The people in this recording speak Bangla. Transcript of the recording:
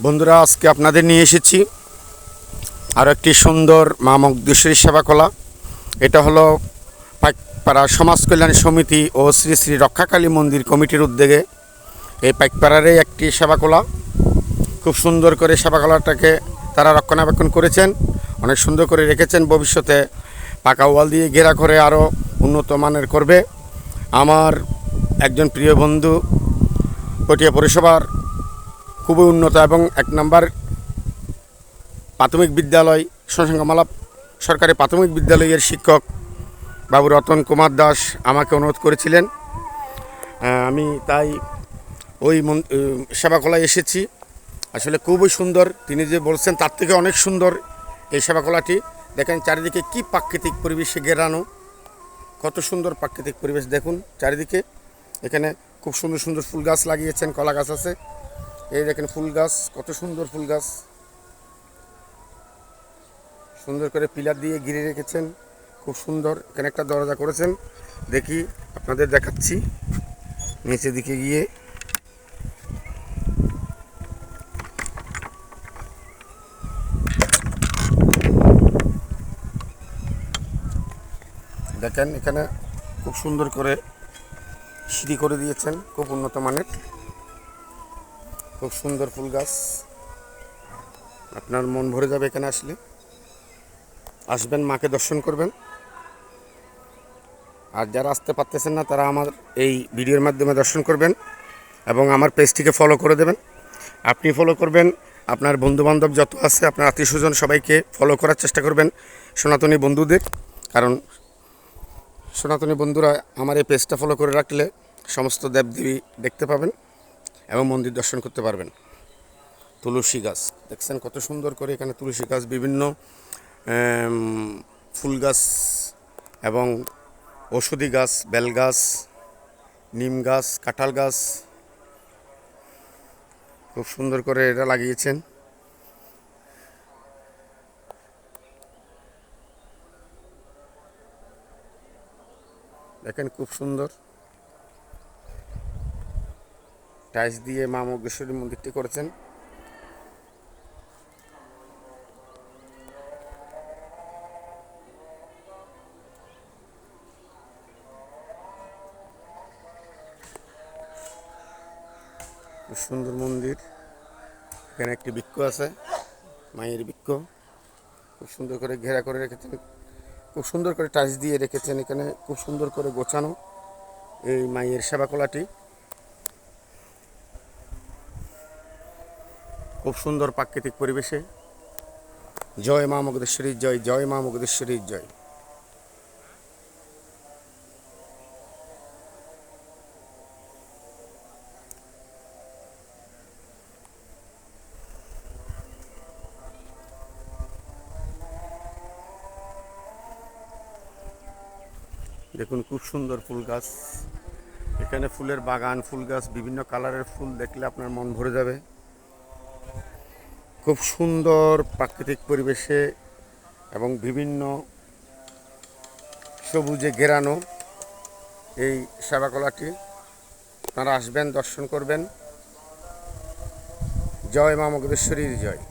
বন্ধুরা, আজকে আপনাদের নিয়ে এসেছি আরও একটি সুন্দর মা মগদেশ্বরী সেবাকলা। এটা হলো পাইকপাড়া সমাজ কল্যাণ সমিতি ও শ্রী শ্রী রক্ষাকালী মন্দির কমিটির উদ্যোগে এই পাইকপাড়ারই একটি সেবাকলা। খুব সুন্দর করে সেবাকলাটাকে তারা রক্ষণাবেক্ষণ করেছেন, অনেক সুন্দর করে রেখেছেন। ভবিষ্যতে পাকা ওয়াল দিয়ে ঘেরা করে আরও উন্নত মানের করবে। আমার একজন প্রিয় বন্ধু পটিয়া পৌরসভার খুবই উন্নত এবং 1 নম্বর প্রাথমিক বিদ্যালয় শশাঙ্কমালা সরকারি প্রাথমিক বিদ্যালয়ের শিক্ষক বাবু রতন কুমার দাস আমাকে অনুরোধ করেছিলেন। আমি তাই ওই সেবাকলায় এসেছি। আসলে খুবই সুন্দর, তিনি যে বলছেন তার থেকে অনেক সুন্দর এই সেবাকলাটি। দেখেন চারিদিকে কি প্রাকৃতিক পরিবেশে ঘেরানো, কত সুন্দর প্রাকৃতিক পরিবেশ দেখুন চারিদিকে। এখানে খুব সুন্দর সুন্দর ফুল গাছ লাগিয়েছেন, কলা গাছ আছে। এই দেখেন ফুল গাছ, কত সুন্দর ফুল গাছ, সুন্দর করে পিলার দিয়ে ঘিরে রেখেছেন, খুব সুন্দর। এখানে একটা দরজা করেছেন, দেখি আপনাদের দেখাচ্ছি নিচের দিকে গিয়ে। দেখেন এখানে খুব সুন্দর করে সিঁড়ি করে দিয়েছেন, খুব উন্নত মানের, খুব সুন্দর ফুল গাছ। আপনার মন ভরে যাবে এখানে আসলে। আসবেন, মাকে দর্শন করবেন। আর যারা আসতে পারতেছেন না তারা আমার এই ভিডিওর মাধ্যমে দর্শন করবেন এবং আমার পেজটিকে ফলো করে দেবেন। আপনি ফলো করবেন, আপনার বন্ধুবান্ধব যত আছে, আপনার আত্মীয় স্বজন সবাইকে ফলো করার চেষ্টা করবেন, সনাতনী বন্ধুদের। কারণ সনাতনী বন্ধুরা আমার এই পেজটা ফলো করে রাখলে সমস্ত দেবদেবী দেখতে পাবেন এবং মন্দির দর্শন করতে পারবেন। তুলসী গাছ দেখছেন কত সুন্দর করে, এখানে তুলসী গাছ, বিভিন্ন ফুল গাছ এবং ঔষধি গাছ, বেল গাছ, নিম গাছ, কাঁঠাল গাছ খুব সুন্দর করে এটা লাগিয়েছেন। দেখেন খুব সুন্দর টাইলস দিয়ে মা মগেশ্বরী মন্দিরটি করেছেন। খুব সুন্দর মন্দির। এখানে একটি বৃক্ষ আছে, মায়ের বৃক্ষ, খুব সুন্দর করে ঘেরা করে রেখেছেন, খুব সুন্দর করে টাইলস দিয়ে রেখেছেন। এখানে খুব সুন্দর করে গোছানো এই মায়ের সেবাকলাটি, খুব সুন্দর প্রাকৃতিক পরিবেশে। জয় মা মগদেশ্বরীর জয়, জয় মা মগদেশ্বরীর জয়। দেখুন খুব সুন্দর ফুল গাছ, এখানে ফুলের বাগান, ফুল গাছ, বিভিন্ন কালারের ফুল দেখলে আপনার মন ভরে যাবে। খুব সুন্দর প্রাকৃতিক পরিবেশে এবং বিভিন্ন সবুজে ঘেরানো এই সেবাকলাটি। আপনারা আসবেন, দর্শন করবেন। জয় মা মগদেশ্বরীর জয়।